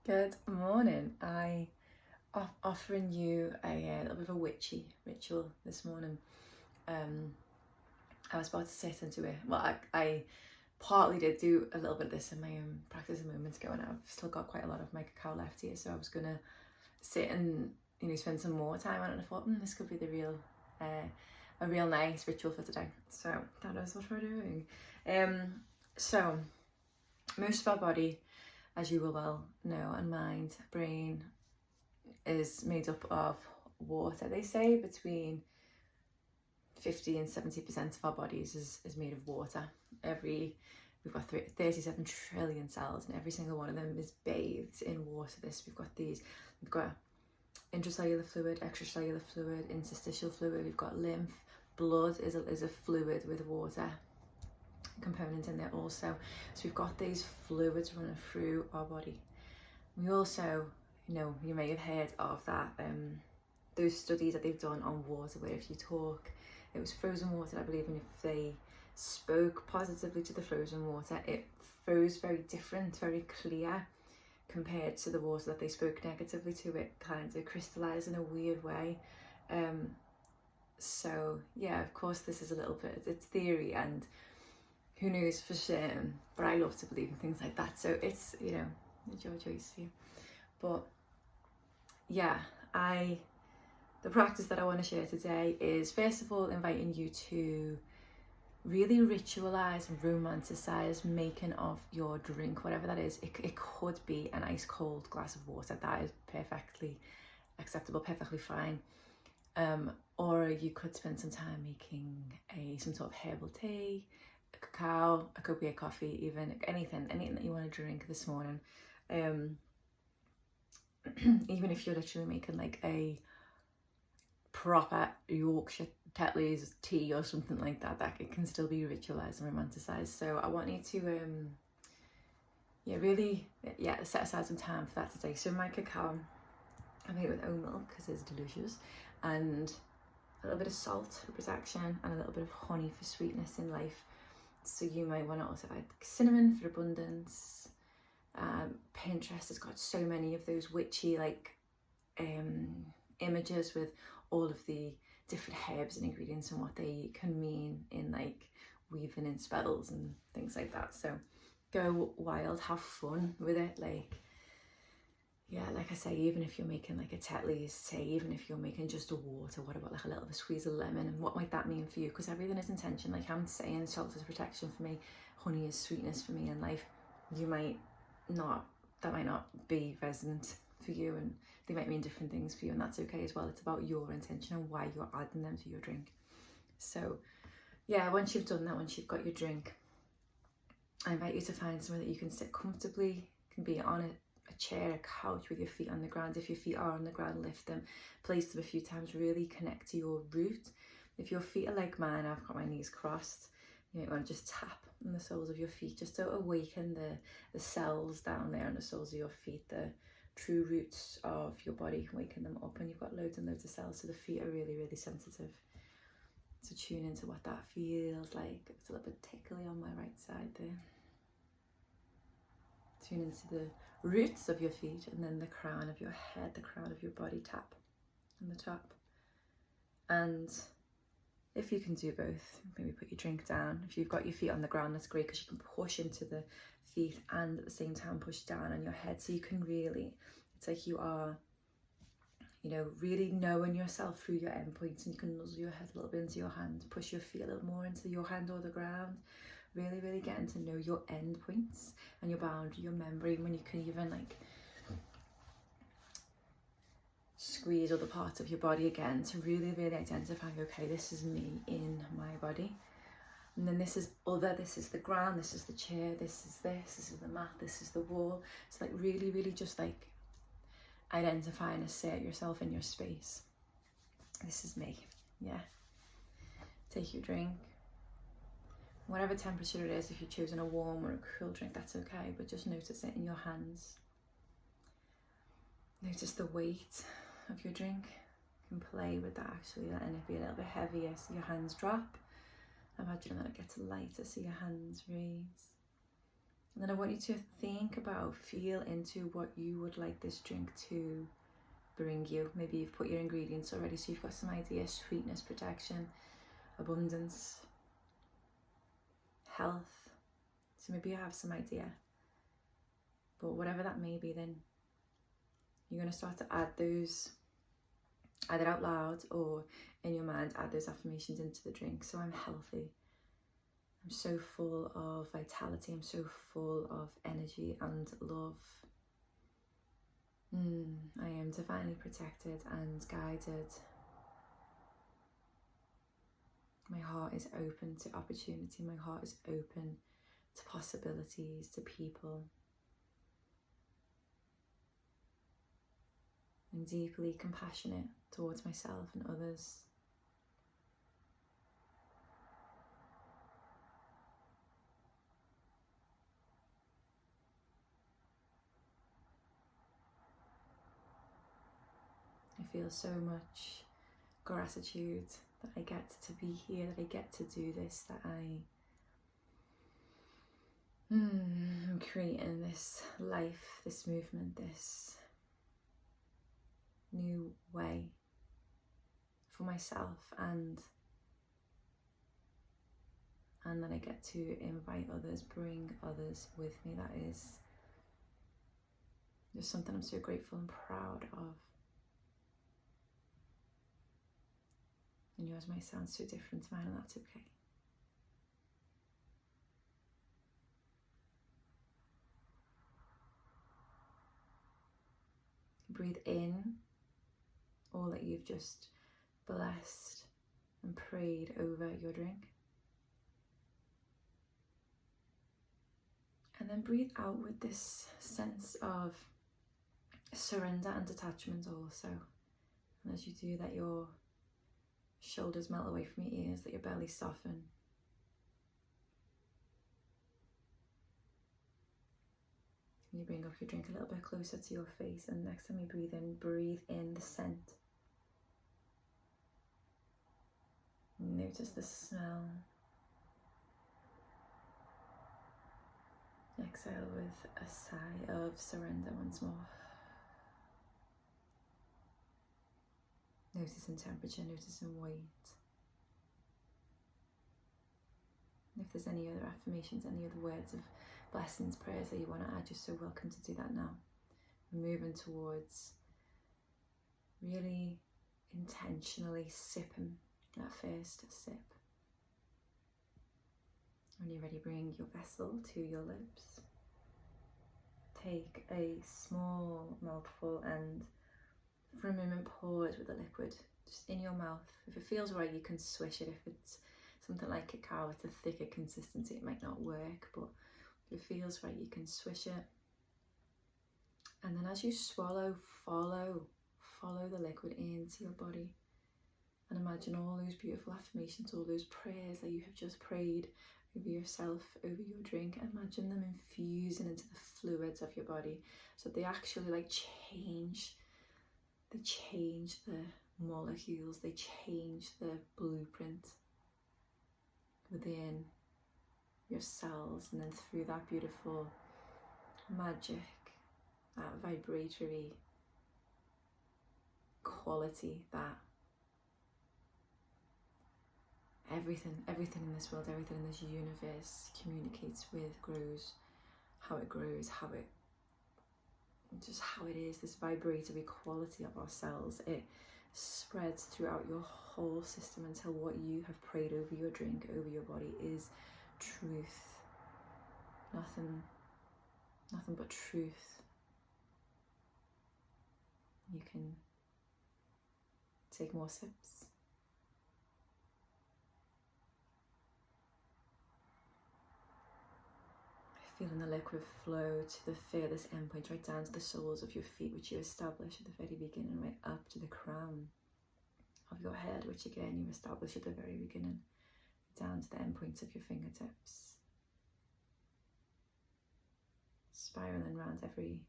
Good morning. Offering you a little bit of a witchy ritual this morning. I was about to sit into it. Well, I partly did do a little bit of this in my own practice a moment ago, and I've still got quite a lot of my cacao left here, so I was gonna sit and spend some more time on it. And I thought, this could be a real nice ritual for today. So that is what we're doing. So most of our body, as you will well know, and mind, brain, is made up of water. They say between 50 and 70% of our bodies is made of water. We've got 37 trillion cells, and every single one of them is bathed in water. We've got intracellular fluid, extracellular fluid, interstitial fluid. We've got lymph. Blood is a fluid with water component in there also. So we've got these fluids running through our body. We also, you may have heard of that, those studies that they've done on water, where if you talk, it was frozen water, I believe, and if they spoke positively to the frozen water, it froze very different, very clear, compared to the water that they spoke negatively to. It kind of crystallized in a weird way. So yeah, of course, this is a little bit, it's theory, and who knows for certain, but I love to believe in things like that. So it's, it's your choice here. But yeah, the practice that I want to share today is, first of all, inviting you to really ritualize and romanticize making of your drink, whatever that is. It could be an ice cold glass of water. That is perfectly acceptable, perfectly fine. Or you could spend some time making some sort of herbal tea, a cacao, a could be a coffee, even anything that you want to drink this morning. Even if you're literally making like a proper Yorkshire Tetley's tea or something like that, that it can still be ritualized and romanticized. So I want you to really set aside some time for that today. So my cacao, I made it with oat milk because it's delicious, and a little bit of salt for protection, and a little bit of honey for sweetness in life. So you might want to also add cinnamon for abundance. Pinterest has got so many of those witchy images with all of the different herbs and ingredients and what they can mean in weaving in spells and things like that. So go wild, have fun with it. Like I say, even if you're making like a Tetley's tea, even if you're making just a water, what about like a little bit of squeeze of lemon, and what might that mean for you? Because everything is intention. Like I'm saying, salt is protection for me, honey is sweetness for me in life. That might not be resonant for you, and they might mean different things for you, and that's okay as well. It's about your intention and why you're adding them to your drink. So yeah, once you've done that, once you've got your drink, I invite you to find somewhere that you can sit comfortably. It can be on a chair, a couch, with your feet on the ground. If your feet are on the ground, lift them, place them a few times, really connect to your root. If your feet are like mine, I've got my knees crossed, you might want to just tap on the soles of your feet just to awaken the cells down there on the soles of your feet, the true roots of your body, waken them up. And you've got loads and loads of cells, so the feet are really, really sensitive. So tune into what that feels like. It's a little bit tickly on my right side there. Tune into the roots of your feet, and then the crown of your head, the crown of your body, tap on the top. And if you can do both, maybe put your drink down. If you've got your feet on the ground, that's great, because you can push into the feet and at the same time push down on your head. So you can really, it's like you are, really knowing yourself through your end points, and you can nuzzle your head a little bit into your hand, push your feet a little more into your hand or the ground. Really, really getting to know your end points and your boundary, your membrane, when you can even squeeze other parts of your body again to really, really identify, okay, this is me in my body. And then this is the ground, this is the chair, this is the mat, this is the wall. It's really, really just identify and assert yourself in your space. This is me, yeah. Take your drink. Whatever temperature it is, if you've chosen a warm or a cool drink, that's okay, but just notice it in your hands. Notice the weight of your drink. You can play with that, actually, letting it be a little bit heavier so your hands drop. Imagine that it gets lighter so your hands raise. And then I want you to think about, feel into what you would like this drink to bring you. Maybe you've put your ingredients already, so you've got some idea: sweetness, protection, abundance, health. So maybe you have some idea. But whatever that may be, then you're going to start to add those, either out loud or in your mind, add those affirmations into the drink. So I'm healthy. I'm so full of vitality. I'm so full of energy and love. I am divinely protected and guided. My heart is open to opportunity. My heart is open to possibilities, to people. I'm deeply compassionate towards myself and others. I feel so much gratitude that I get to be here, that I get to do this, that I'm creating this life, this movement, this new way for myself, and then I get to invite others, bring others with me. That is just something I'm so grateful and proud of. And yours might sound so different to mine, and that's okay. Breathe in all that you've just blessed and prayed over your drink. And then breathe out with this sense of surrender and detachment also. And as you do that, your shoulders melt away from your ears, that your belly soften. And you bring up your drink a little bit closer to your face, and next time you breathe in the scent. Notice the smell. Exhale with a sigh of surrender once more. Noticing temperature, noticing weight. And if there's any other affirmations, any other words of blessings, prayers that you want to add, you're so welcome to do that now. We're moving towards really intentionally sipping that first sip. When you're ready, bring your vessel to your lips. Take a small mouthful and for a moment pour it with the liquid just in your mouth. If it feels right, you can swish it. If it's something like cacao, it's a thicker consistency, it might not work, but if it feels right, you can swish it. And then as you swallow, follow the liquid into your body. And imagine all those beautiful affirmations, all those prayers that you have just prayed over yourself, over your drink. Imagine them infusing into the fluids of your body, so they actually like change. They change the molecules, they change the blueprint within your cells, and then through that beautiful magic, that vibratory quality, that everything in this world, everything in this universe communicates with, grows, how it grows, how it is, this vibratory quality of our cells. It spreads throughout your whole system until what you have prayed over your drink, over your body, is truth. Nothing but truth. You can take more sips. Feeling the liquid flow to the furthest endpoint, right down to the soles of your feet, which you establish at the very beginning, right up to the crown of your head, which again you establish at the very beginning, down to the endpoints of your fingertips. Spiraling around every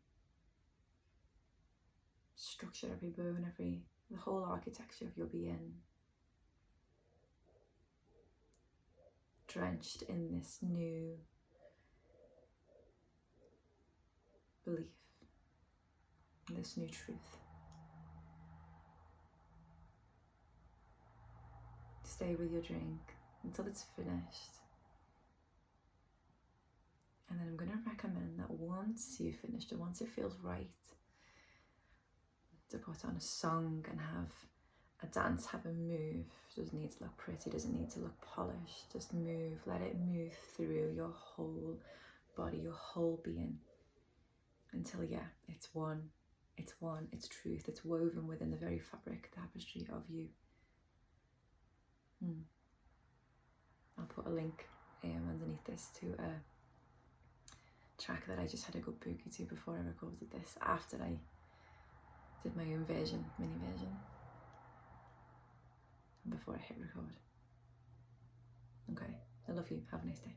structure, every bone, the whole architecture of your being. Drenched in this new belief, this new truth. Stay with your drink until it's finished. And then I'm going to recommend that once you've finished it, once it feels right, to put on a song and have a dance, have a move. Doesn't need to look pretty, doesn't need to look polished. Just move, let it move through your whole body, your whole being, until it's one, it's truth, it's woven within the very fabric, tapestry of you. I'll put a link underneath this to a track that I just had a good boogie to before I recorded this, after I did my own version, mini version, and before I hit record. Okay, I love you, have a nice day.